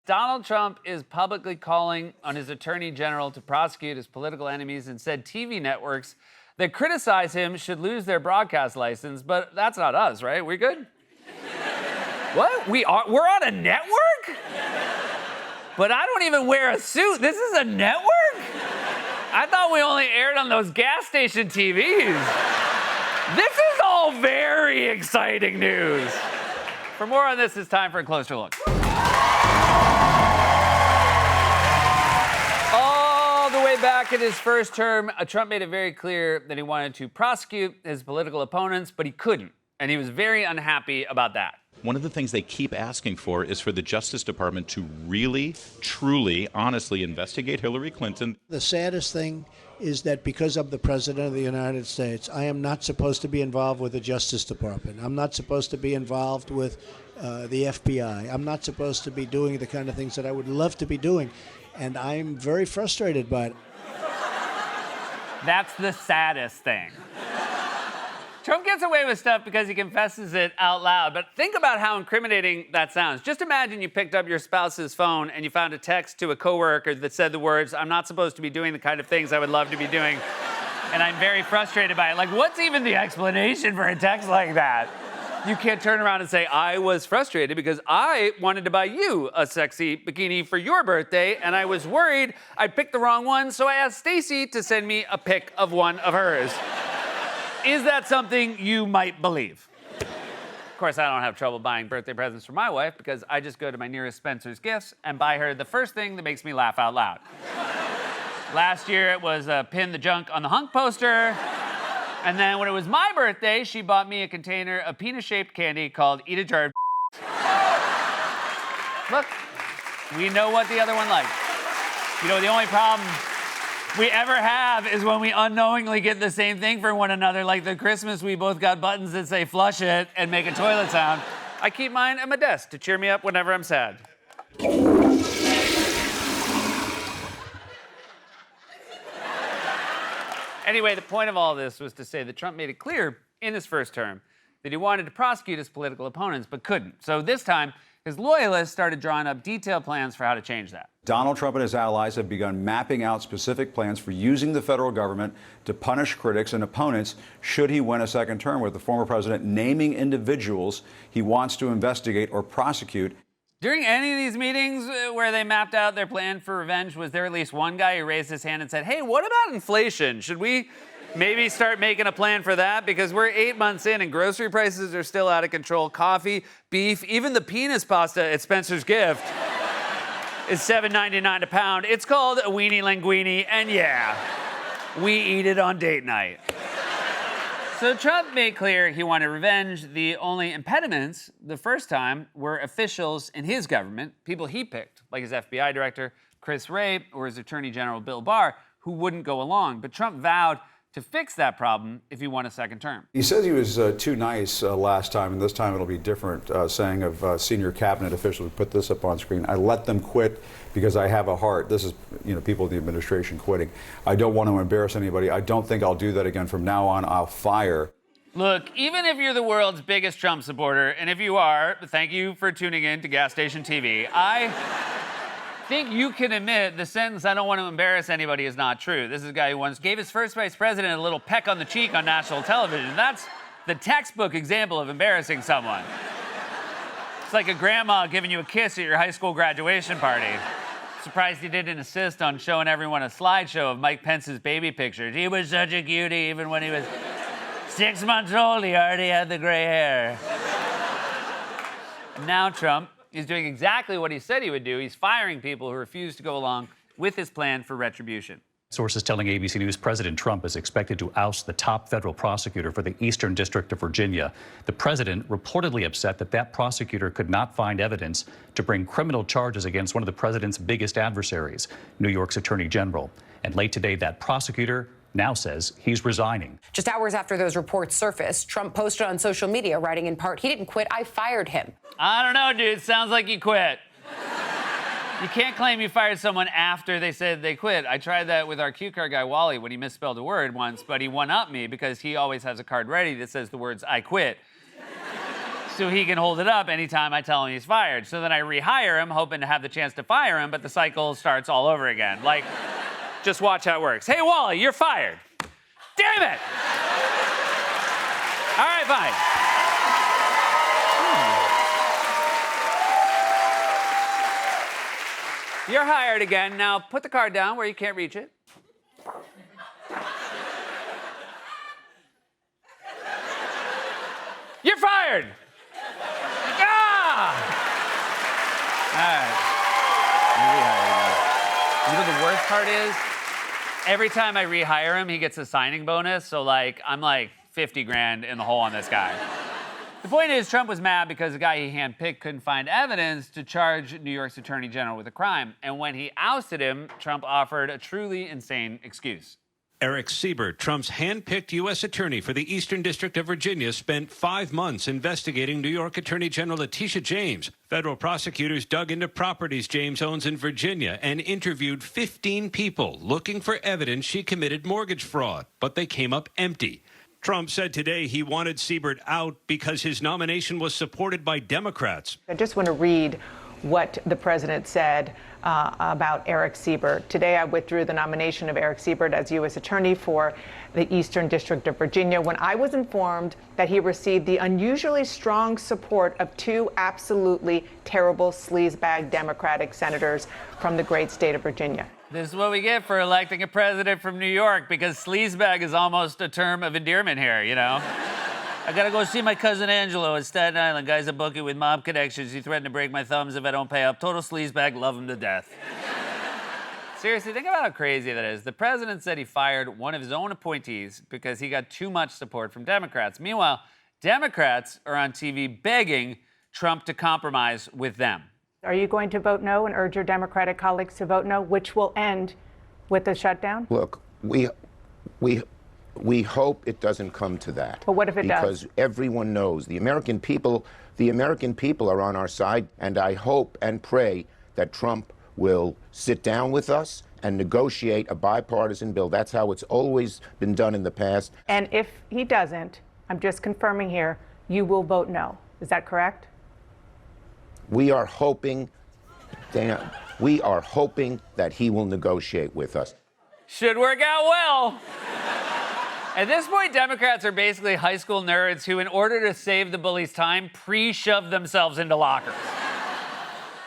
Donald Trump is publicly calling on his attorney general to prosecute his political enemies and said TV networks that criticize him should lose their broadcast license, but that's not us, right? We good? What? We're on a network? But I don't even wear a suit. This is a network? I thought we only aired on those gas station TVs. This is all very exciting news. For more on this, it's time for a closer look. All the way back in his first term, Trump made it very clear that he wanted to prosecute his political opponents, but he couldn't. And he was very unhappy about that. One of the things they keep asking for is for the Justice Department to really, truly, honestly investigate Hillary Clinton. The saddest thing is that because I'm the President of the United States, I am not supposed to be involved with the Justice Department. I'm not supposed to be involved with the FBI. I'm not supposed to be doing the kind of things that I would love to be doing. And I'm very frustrated by it. That's the saddest thing. Trump gets away with stuff because he confesses it out loud, but think about how incriminating that sounds. Just imagine you picked up your spouse's phone and you found a text to a coworker that said the words, "I'm not supposed to be doing the kind of things I would love to be doing, and I'm very frustrated by it." Like, what's even the explanation for a text like that? You can't turn around and say, "I was frustrated because I wanted to buy you a sexy bikini for your birthday, and I was worried I picked the wrong one, so I asked Stacey to send me a pic of one of hers." Is that something you might believe? Of course, I don't have trouble buying birthday presents for my wife because I just go to my nearest Spencer's Gifts and buy her the first thing that makes me laugh out loud. Last year, it was Pin the Junk on the Hunk poster. And then when it was my birthday, she bought me a container of penis-shaped candy called Eat a Jar of Look, we know what the other one likes. You know, the only problem we ever have is when we unknowingly get the same thing for one another, like the Christmas we both got buttons that say flush it and make a toilet sound. I keep mine at my desk to cheer me up whenever I'm sad. Anyway, the point of all this was to say that Trump made it clear in his first term that he wanted to prosecute his political opponents but couldn't. So this time, his loyalists started drawing up detailed plans for how to change that. Donald Trump and his allies have begun mapping out specific plans for using the federal government to punish critics and opponents should he win a second term, with the former president naming individuals he wants to investigate or prosecute. During any of these meetings where they mapped out their plan for revenge, was there at least one guy who raised his hand and said, "Hey, what about inflation? Should we maybe start making a plan for that? Because we're 8 months in and grocery prices are still out of control. Coffee, beef, even the penis pasta at Spencer's Gift is $7.99 a pound. It's called a weenie linguine, and yeah, we eat it on date night." So Trump made clear he wanted revenge. The only impediments the first time were officials in his government, people he picked, like his FBI director, Chris Wray, or his Attorney General, Bill Barr, who wouldn't go along. But Trump vowed to fix that problem if he won a second term. He says he was too nice last time, and this time it'll be different, saying of senior cabinet officials, we put this up on screen, "I let them quit because I have a heart." This is, people in the administration quitting. "I don't want to embarrass anybody. I don't think I'll do that again. From now on, I'll fire." Look, even if you're the world's biggest Trump supporter, and if you are, thank you for tuning in to Gas Station TV, I think you can admit the sentence, "I don't want to embarrass anybody," is not true. This is a guy who once gave his first vice president a little peck on the cheek on national television. That's the textbook example of embarrassing someone. It's like a grandma giving you a kiss at your high school graduation party. Surprised he didn't insist on showing everyone a slideshow of Mike Pence's baby pictures. He was such a cutie. Even when he was 6 months old, he already had the gray hair. Now Trump is doing exactly what he said he would do. He's firing people who refuse to go along with his plan for retribution. Sources telling ABC News President Trump is expected to oust the top federal prosecutor for the Eastern District of Virginia. The president reportedly upset that that prosecutor could not find evidence to bring criminal charges against one of the president's biggest adversaries, New York's Attorney General. And late today, that prosecutor now says he's resigning. Just hours after those reports surfaced, Trump posted on social media, writing in part, "He didn't quit, I fired him." I don't know, dude. Sounds like you quit. You can't claim you fired someone after they said they quit. I tried that with our cue card guy, Wally, when he misspelled a word once, but he one-upped me because he always has a card ready that says the words, "I quit." so he can hold it up anytime I tell him he's fired. So then I rehire him, hoping to have the chance to fire him, but the cycle starts all over again. Like, just watch how it works. Hey, Wally, you're fired. Damn it! All right, fine. You're hired again. Now put the card down where you can't reach it. You're fired! Ah! All right. You're rehired again. You know the worst part is, every time I rehire him, he gets a signing bonus. So, like, I'm like 50 grand in the hole on this guy. The point is, Trump was mad because the guy he handpicked couldn't find evidence to charge New York's Attorney General with a crime. And when he ousted him, Trump offered a truly insane excuse. Eric Siebert, Trump's hand-picked U.S. attorney for the Eastern District of Virginia, spent 5 months investigating New York Attorney General Letitia James. Federal prosecutors dug into properties James owns in Virginia and interviewed 15 people looking for evidence she committed mortgage fraud, but they came up empty. Trump said today he wanted Siebert out because his nomination was supported by Democrats. I just want to read what the president said about Eric Siebert. Today, I withdrew the nomination of Eric Siebert as U.S. Attorney for the Eastern District of Virginia when I was informed that he received the unusually strong support of 2 absolutely terrible sleazebag Democratic senators from the great state of Virginia. This is what we get for electing a president from New York, because sleazebag is almost a term of endearment here, you know? I gotta go see my cousin Angelo in Staten Island. Guy's a bookie with mob connections. He threatened to break my thumbs if I don't pay up. Total sleazebag, love him to death. Seriously, think about how crazy that is. The president said he fired one of his own appointees because he got too much support from Democrats. Meanwhile, Democrats are on TV begging Trump to compromise with them. Are you going to vote no and urge your Democratic colleagues to vote no, which will end with the shutdown? Look, we hope it doesn't come to that. But what if it does? Because everyone knows the American people are on our side, and I hope and pray that Trump will sit down with us and negotiate a bipartisan bill. That's how it's always been done in the past. And if he doesn't, I'm just confirming here, you will vote no. Is that correct? We are hoping, Dana, that he will negotiate with us. Should work out well. At this point, Democrats are basically high school nerds who, in order to save the bullies' time, pre-shove themselves into lockers.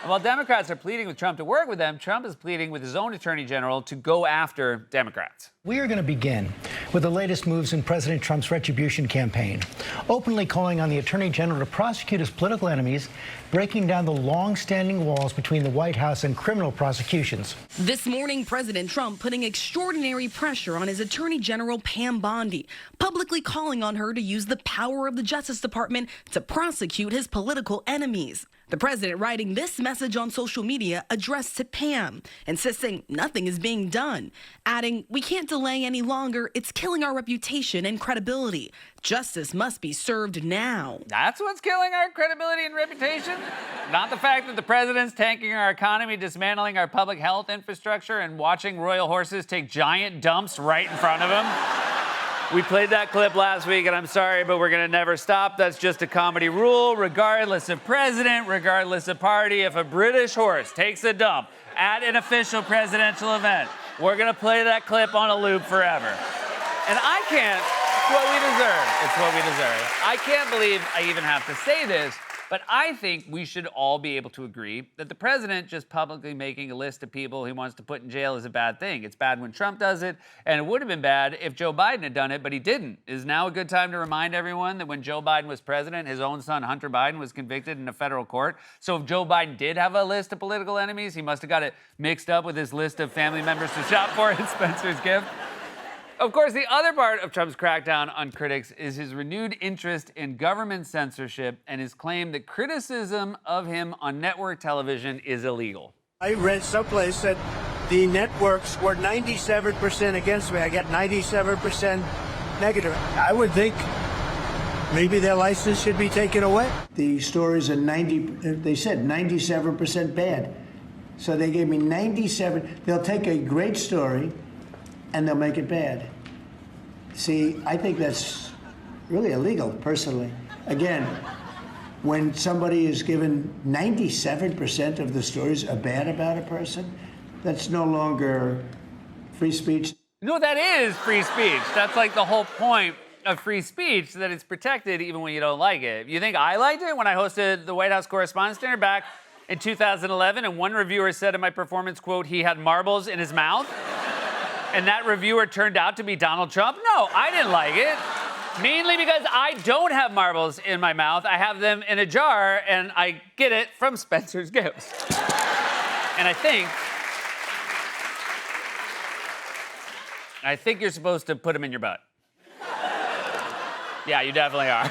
And while Democrats are pleading with Trump to work with them, Trump is pleading with his own attorney general to go after Democrats. We are going to begin with the latest moves in President Trump's retribution campaign, openly calling on the attorney general to prosecute his political enemies, breaking down the long-standing walls between the White House and criminal prosecutions. This morning, President Trump putting extraordinary pressure on his attorney general, Pam Bondi, publicly calling on her to use the power of the Justice Department to prosecute his political enemies. The president writing this message on social media addressed to Pam, insisting nothing is being done, adding, "We can't delay any longer. It's killing our reputation and credibility. Justice must be served now." That's what's killing our credibility and reputation? Not the fact that the president's tanking our economy, dismantling our public health infrastructure, and watching royal horses take giant dumps right in front of him? We played that clip last week, and I'm sorry, but we're going to never stop. That's just a comedy rule. Regardless of president, regardless of party, if a British horse takes a dump at an official presidential event, we're going to play that clip on a loop forever. And I can't. It's what we deserve. It's what we deserve. I can't believe I even have to say this, but I think we should all be able to agree that the president just publicly making a list of people he wants to put in jail is a bad thing. It's bad when Trump does it, and it would have been bad if Joe Biden had done it, but he didn't. Is now a good time to remind everyone that when Joe Biden was president, his own son, Hunter Biden, was convicted in a federal court? So if Joe Biden did have a list of political enemies, he must have got it mixed up with his list of family members to shop for at Spencer's Gift. Of course, the other part of Trump's crackdown on critics is his renewed interest in government censorship and his claim that criticism of him on network television is illegal. I read someplace that the networks were 97% against me. I got 97% negative. I would think maybe their license should be taken away. The stories are they said 97% bad. So they gave me 97. They'll take a great story and they'll make it bad. See, I think that's really illegal, personally. Again, when somebody is given 97% of the stories are bad about a person, that's no longer free speech. No, that is free speech. That's like the whole point of free speech, that it's protected even when you don't like it. You think I liked it when I hosted the White House Correspondents' Dinner back in 2011, and one reviewer said in my performance, quote, he had marbles in his mouth? And that reviewer turned out to be Donald Trump? No, I didn't like it. Mainly because I don't have marbles in my mouth. I have them in a jar, and I get it from Spencer's Gifts. And I think you're supposed to put them in your butt. Yeah, you definitely are.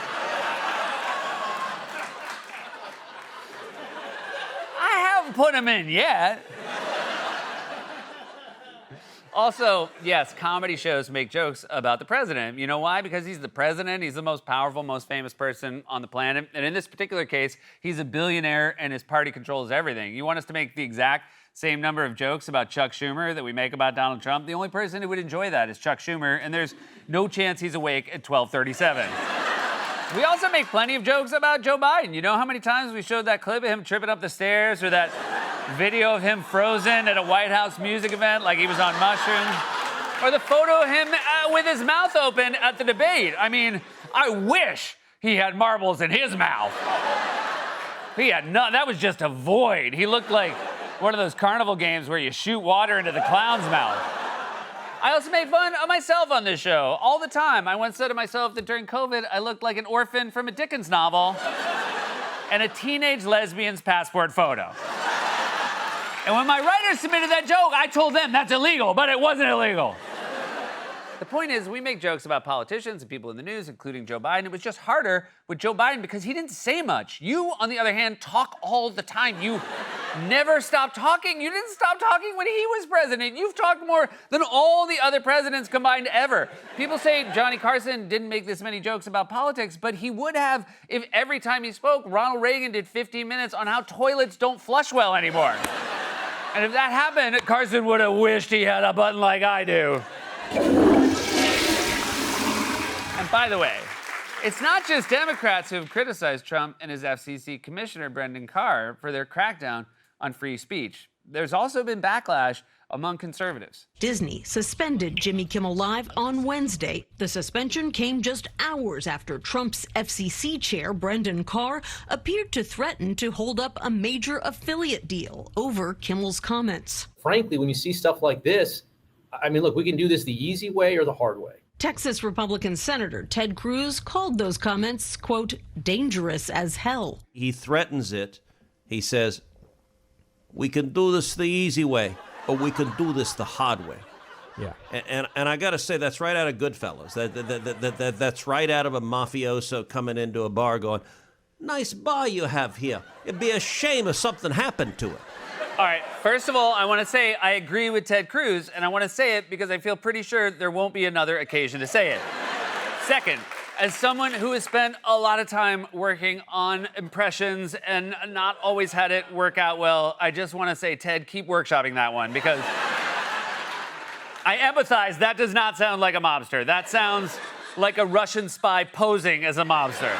I haven't put them in yet. Also, yes, comedy shows make jokes about the president. You know why? Because he's the president. He's the most powerful, most famous person on the planet. And in this particular case, he's a billionaire and his party controls everything. You want us to make the exact same number of jokes about Chuck Schumer that we make about Donald Trump? The only person who would enjoy that is Chuck Schumer, and there's no chance he's awake at 12:37. We also make plenty of jokes about Joe Biden. You know how many times we showed that clip of him tripping up the stairs, or that video of him frozen at a White House music event like he was on mushrooms, or the photo of him with his mouth open at the debate. I mean, I wish he had marbles in his mouth. He had none. That was just a void. He looked like one of those carnival games where you shoot water into the clown's mouth. I also made fun of myself on this show all the time. I once said to myself that during COVID, I looked like an orphan from a Dickens novel and a teenage lesbian's passport photo. And when my writers submitted that joke, I told them that's illegal, but it wasn't illegal. The point is, we make jokes about politicians and people in the news, including Joe Biden. It was just harder with Joe Biden because he didn't say much. You, on the other hand, talk all the time. You never stop talking. You didn't stop talking when he was president. You've talked more than all the other presidents combined ever. People say Johnny Carson didn't make this many jokes about politics, but he would have if every time he spoke, Ronald Reagan did 15 minutes on how toilets don't flush well anymore. And if that happened, Carson would have wished he had a button like I do. And by the way, it's not just Democrats who have criticized Trump and his FCC commissioner, Brendan Carr, for their crackdown on free speech. There's also been backlash among conservatives. Disney suspended Jimmy Kimmel Live on Wednesday. The suspension came just hours after Trump's FCC chair, Brendan Carr, appeared to threaten to hold up a major affiliate deal over Kimmel's comments. Frankly, when you see stuff like this, I mean, look, we can do this the easy way or the hard way. Texas Republican Senator Ted Cruz called those comments, quote, dangerous as hell. He threatens it. He says, we can do this the easy way, or we can do this the hard way. Yeah. And I got to say, that's right out of Goodfellas. That's right out of a mafioso coming into a bar going, nice bar you have here. It'd be a shame if something happened to it. All right, first of all, I want to say I agree with Ted Cruz, and I want to say it because I feel pretty sure there won't be another occasion to say it. Second, as someone who has spent a lot of time working on impressions and not always had it work out well, I just want to say, Ted, keep workshopping that one, because I empathize. That does not sound like a mobster. That sounds like a Russian spy posing as a mobster.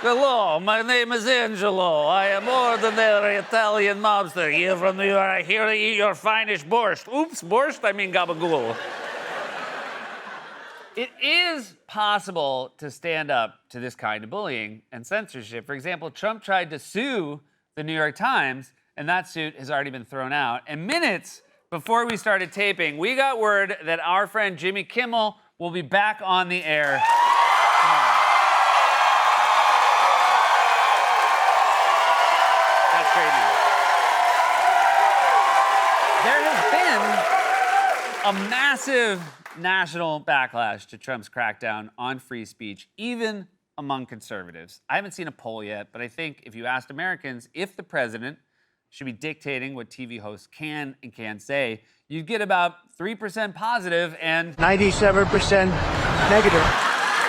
Hello, my name is Angelo. I am ordinary Italian mobster here from New York. Here to eat your finest borscht. Oops, borscht, I mean gabagool. It is possible to stand up to this kind of bullying and censorship. For example, Trump tried to sue the New York Times, and that suit has already been thrown out. And minutes before we started taping, we got word that our friend Jimmy Kimmel will be back on the air tomorrow. That's great news. There has been a massive national backlash to Trump's crackdown on free speech, even among conservatives. I haven't seen a poll yet, but I think if you asked Americans if the president should be dictating what TV hosts can and can't say, you'd get about 3% positive and 97% negative.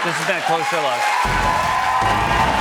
This has been a closer look.